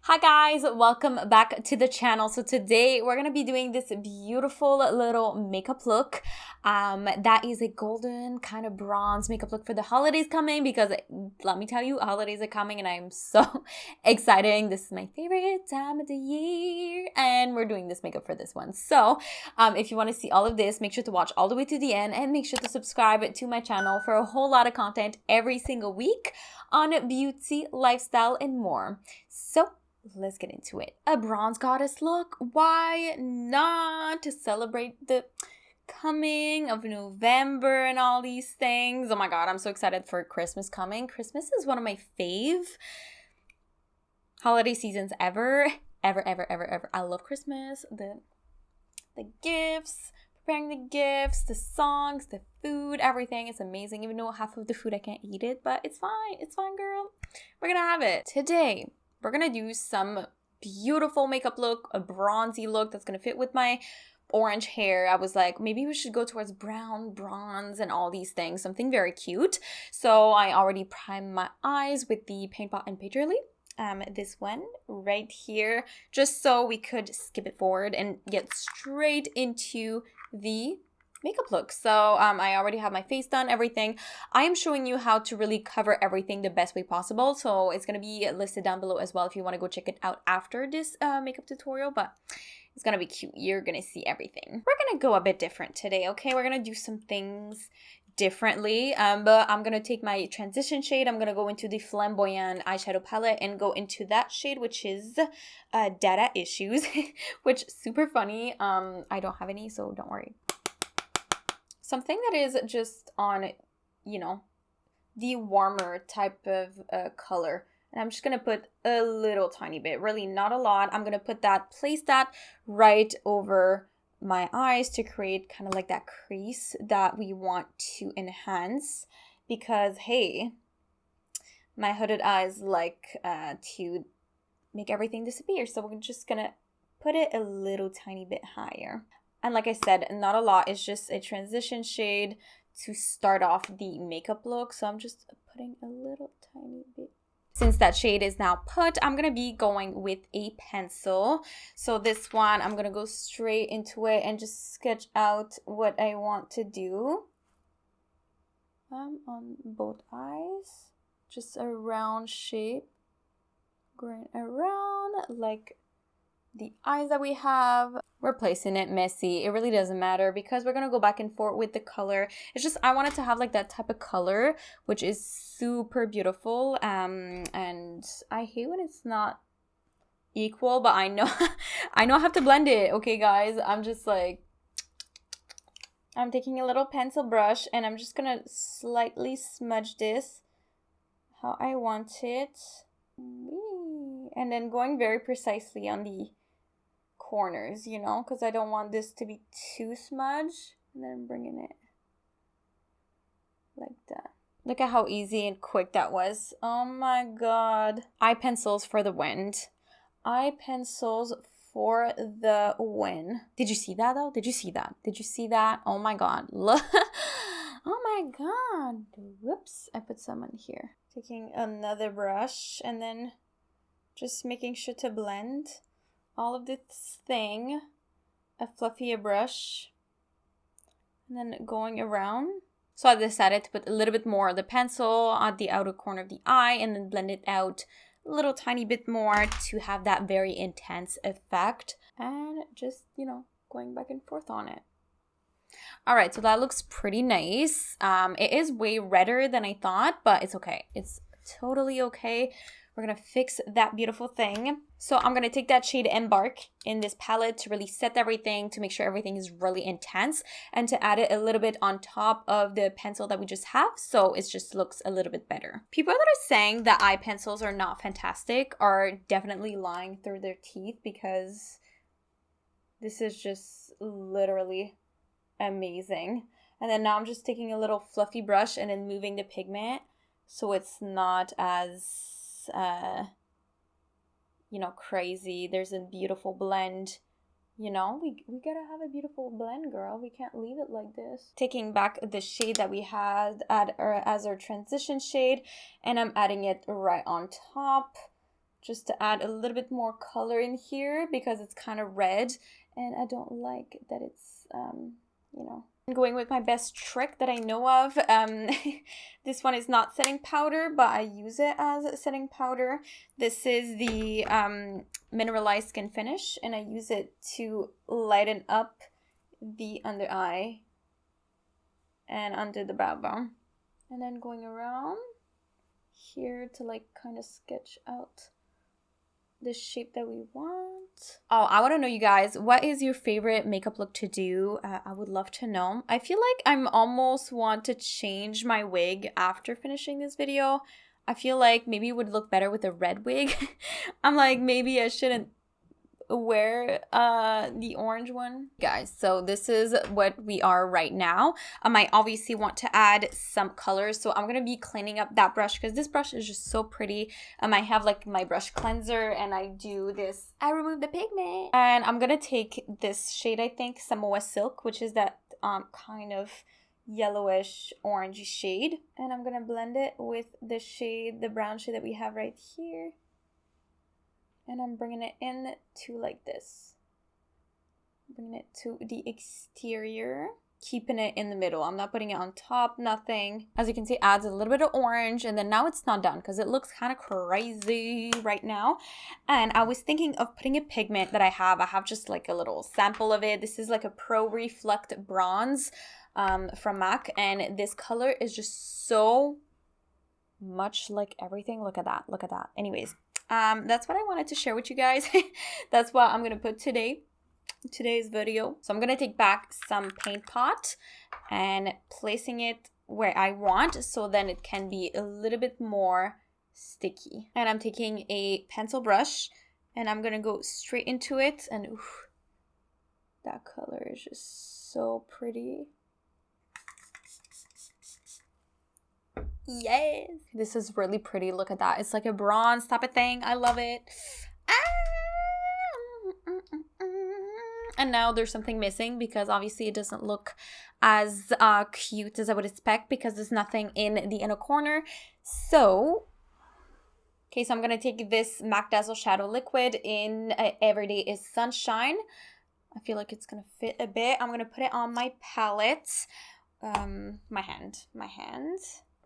Hi guys, welcome back to the channel. So today we're gonna be doing this beautiful little makeup look. That is a golden kind of bronze makeup look for the holidays coming, because let me tell you, holidays are coming and I'm so excited. This is my favorite time of the year and we're doing this makeup for this one. So if you want to see all of this, make sure to watch all the way to the end and make sure to subscribe to my channel for a whole lot of content every single week on beauty, lifestyle, and more. So let's get into it. A bronze goddess look. Why not? To celebrate the coming of November and all these things. Oh my god, I'm so excited for Christmas coming. Christmas is one of my fave holiday seasons ever. Ever. I love Christmas. The gifts, preparing the gifts, the songs, the food, everything is amazing. Even though half of the food I can't eat it, but it's fine. It's fine, girl. We're gonna have it. Today, we're gonna do some beautiful makeup look, a bronzy look that's gonna fit with my orange hair. I was like, maybe we should go towards brown, bronze, and all these things. Something very cute. So I already primed my eyes with the Paint Pot and Painterly. This one right here, just so we could skip it forward and get straight into the makeup look. So I already have my face done, everything. I am showing you how to really cover everything the best way possible. So it's going to be listed down below as well if you want to go check it out after this makeup tutorial. But it's going to be cute. You're going to see everything. We're going to go a bit different today, okay? We're going to do some things differently, but I'm gonna take my transition shade. I'm gonna go into the flamboyant eyeshadow palette and go into that shade, which is Data Issues, which super funny. I don't have any, so don't worry. Something that is just on, you know, the warmer type of color. And I'm just gonna put a little tiny bit, really not a lot. I'm gonna place that right over my eyes to create kind of like that crease that we want to enhance, because hey, my hooded eyes like to make everything disappear. So we're just gonna put it a little tiny bit higher. And like I said, not a lot. It's just a transition shade to start off the makeup look. So I'm just putting a little tiny bit. Since that shade is now put, I'm going to be going with a pencil. So this one, I'm going to go straight into it and just sketch out what I want to do. On both eyes. Just a round shape. Going around like the eyes that we have. We're placing it messy. It really doesn't matter because we're going to go back and forth with the color. It's just I wanted to have like that type of color, which is super beautiful. And I hate when it's not equal, but I know I have to blend it. Okay, guys, I'm just like, I'm taking a little pencil brush and I'm just going to slightly smudge this how I want it. And then going very precisely on the corners, you know, because I don't want this to be too smudged. And then bringing it like that. Look at how easy and quick that was. Oh my god. Eye pencils for the wind. Eye pencils for the win. Did you see that though? Did you see that? Did you see that? Oh my god. Look. Oh my god. Whoops. I put some in here. Taking another brush and then just making sure to blend all of this thing. A fluffier brush. And then going around. So I decided to put a little bit more of the pencil at the outer corner of the eye and then blend it out a little tiny bit more to have that very intense effect. And just, you know, going back and forth on it. All right, so that looks pretty nice. It is way redder than I thought, but it's okay. It's totally okay. We're going to fix that beautiful thing. So I'm going to take that shade Embark in this palette to really set everything, to make sure everything is really intense, and to add it a little bit on top of the pencil that we just have, so it just looks a little bit better. People that are saying that eye pencils are not fantastic are definitely lying through their teeth, because this is just literally amazing. And then now I'm just taking a little fluffy brush and then moving the pigment so it's not as you know, crazy. There's a beautiful blend. You know, we gotta have a beautiful blend, girl. We can't leave it like this. Taking back the shade that we had as our transition shade, and I'm adding it right on top just to add a little bit more color in here because it's kind of red and I don't like that it's, you know. I'm going with my best trick that I know of. This one is not setting powder, but I use it as setting powder. This is the Mineralized Skin Finish, and I use it to lighten up the under eye and under the brow bone. And then going around here to like kind of sketch out the shape that we want. Oh, I want to know, you guys, what is your favorite makeup look to do? I would love to know. I feel like I'm almost want to change my wig after finishing this video. I feel like maybe it would look better with a red wig. I'm like, maybe I shouldn't wear the orange one, guys. So this is what we are right now. I obviously want to add some colors, so I'm gonna be cleaning up that brush because this brush is just so pretty. I have like my brush cleanser and I do this, I remove the pigment, and I'm gonna take this shade, I think Samoa Silk, which is that kind of yellowish orangey shade, and I'm gonna blend it with the shade, the brown shade that we have right here. And I'm bringing it in to like this. Bringing it to the exterior. Keeping it in the middle. I'm not putting it on top, nothing. As you can see, it adds a little bit of orange. And then now it's not done because it looks kind of crazy right now. And I was thinking of putting a pigment that I have. I have just like a little sample of it. This is like a Pro Reflect Bronze from MAC. And this color is just so much like everything. Look at that. Look at that. Anyways. That's what I wanted to share with you guys. That's what I'm gonna put today's video. So I'm gonna take back some paint pot and placing it where I want, so then it can be a little bit more sticky. And I'm taking a pencil brush and I'm gonna go straight into it, and oof, that color is just so pretty. Yes, this is really pretty. Look at that. It's like a bronze type of thing. I love it. And now there's something missing because obviously it doesn't look as cute as I would expect because there's nothing in the inner corner. So okay, so I'm gonna take this MAC Dazzle Shadow Liquid in Everyday is Sunshine. I feel like it's gonna fit a bit. I'm gonna put it on my palette, my hand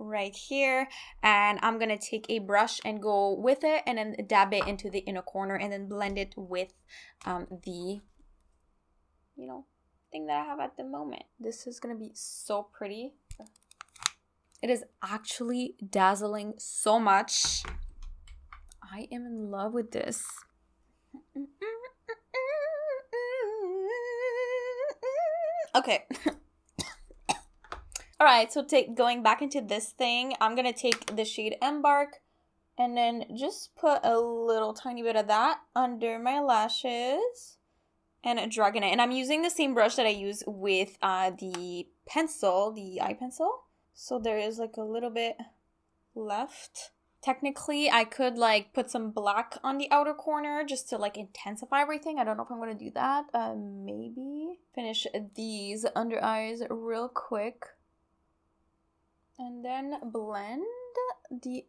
right here, and I'm gonna take a brush and go with it and then dab it into the inner corner and then blend it with the, you know, thing that I have at the moment. This is gonna be so pretty. It is actually dazzling so much. I am in love with this. Okay. All right, so going back into this thing, I'm gonna take the shade Embark and then just put a little tiny bit of that under my lashes and dragging it. And I'm using the same brush that I use with the pencil, the eye pencil. So there is like a little bit left. Technically, I could like put some black on the outer corner just to like intensify everything. I don't know if I'm gonna do that. Maybe finish these under eyes real quick. And then blend the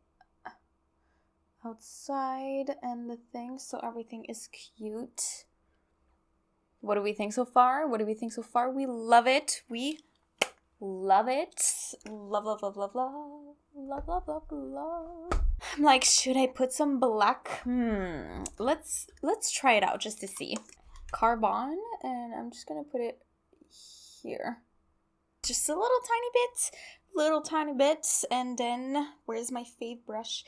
outside and the thing so everything is cute. What do we think so far? What do we think so far? We love it. We love it. Love, love, love, love, love. Love, love, love, love. I'm like, should I put some black? Let's try it out just to see. Carbon, and I'm just gonna put it here. Just a little tiny bit, and then where's my fave brush?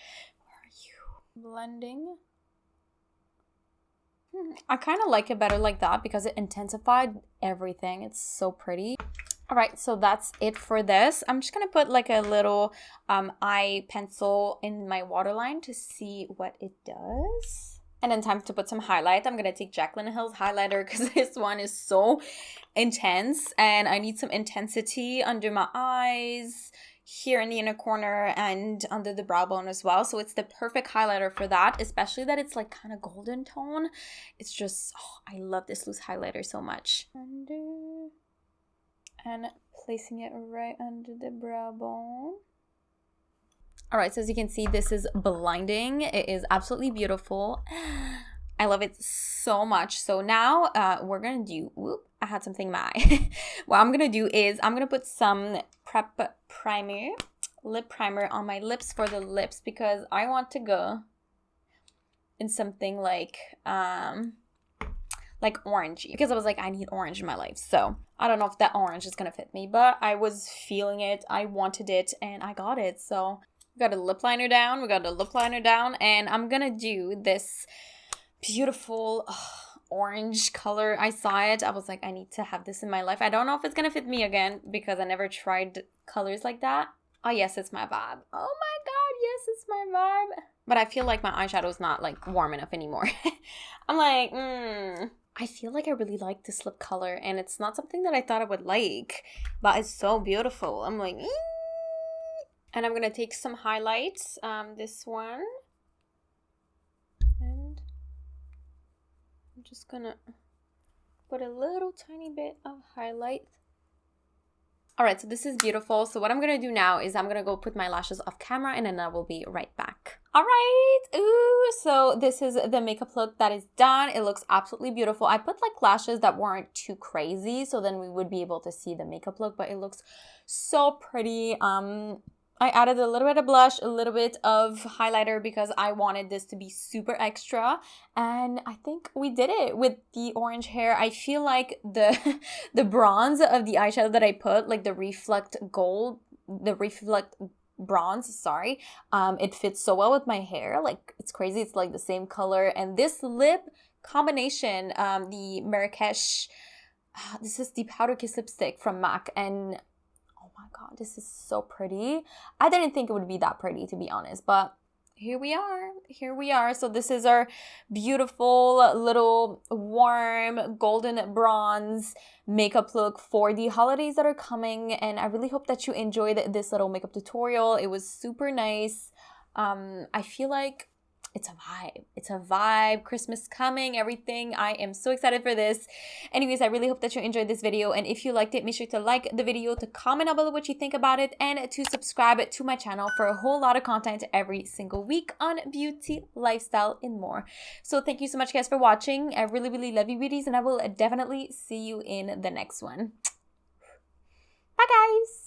Where are you? Blending. I kind of like it better like that because it intensified everything. It's so pretty. All right, so that's it for this. I'm just gonna put like a little eye pencil in my waterline to see what it does. And then time to put some highlight. I'm gonna take Jaclyn Hill's highlighter because this one is so intense and I need some intensity under my eyes, here in the inner corner, and under the brow bone as well. So it's the perfect highlighter for that, especially that it's like kind of golden tone. It's just, oh, I love this loose highlighter so much. Under, and placing it right under the brow bone. All right, so as you can see, this is blinding. It is absolutely beautiful. I love it so much. So now we're gonna do, whoop, I had something in my eye. What I'm gonna do is I'm gonna put some lip primer on my lips for the lips, because I want to go in something like orangey, because I was like, I need orange in my life. So I don't know if that orange is gonna fit me, but I was feeling it, I wanted it, and I got it. So we got a lip liner down, and I'm gonna do this beautiful orange color. I saw it, I was like, I need to have this in my life. I don't know if it's gonna fit me again, because I never tried colors like that. Oh yes, it's my vibe. Oh my god, yes, it's my vibe. But I feel like my eyeshadow is not like warm enough anymore. I'm like, I feel like I really like this lip color, and it's not something that I thought I would like, but it's so beautiful. I'm like, and I'm gonna take some highlights, this one, and I'm just gonna put a little tiny bit of highlight. All right, so this is beautiful. So what I'm gonna do now is I'm gonna go put my lashes off camera, and then I will be right back. All right, ooh, so this is the makeup look that is done. It looks absolutely beautiful. I put like lashes that weren't too crazy, so then we would be able to see the makeup look, but it looks so pretty. I added a little bit of blush, a little bit of highlighter, because I wanted this to be super extra. And I think we did it with the orange hair. I feel like the bronze of the eyeshadow that I put, like the reflect bronze, sorry, it fits so well with my hair. Like, it's crazy. It's like the same color. And this lip combination, the Marrakesh, this is the Powder Kiss lipstick from MAC, and oh my god, this is so pretty. I didn't think it would be that pretty, to be honest, but here we are. So this is our beautiful little warm golden bronze makeup look for the holidays that are coming, and I really hope that you enjoyed this little makeup tutorial. It was super nice. I feel like it's a vibe. Christmas coming, everything. I am so excited for this. Anyways, I really hope that you enjoyed this video, and if you liked it, make sure to like the video, to comment down below what you think about it, and to subscribe to my channel for a whole lot of content every single week on beauty, lifestyle, and more. So thank you so much, guys, for watching. I really, really love you, beauties, and I will definitely see you in the next one. Bye, guys.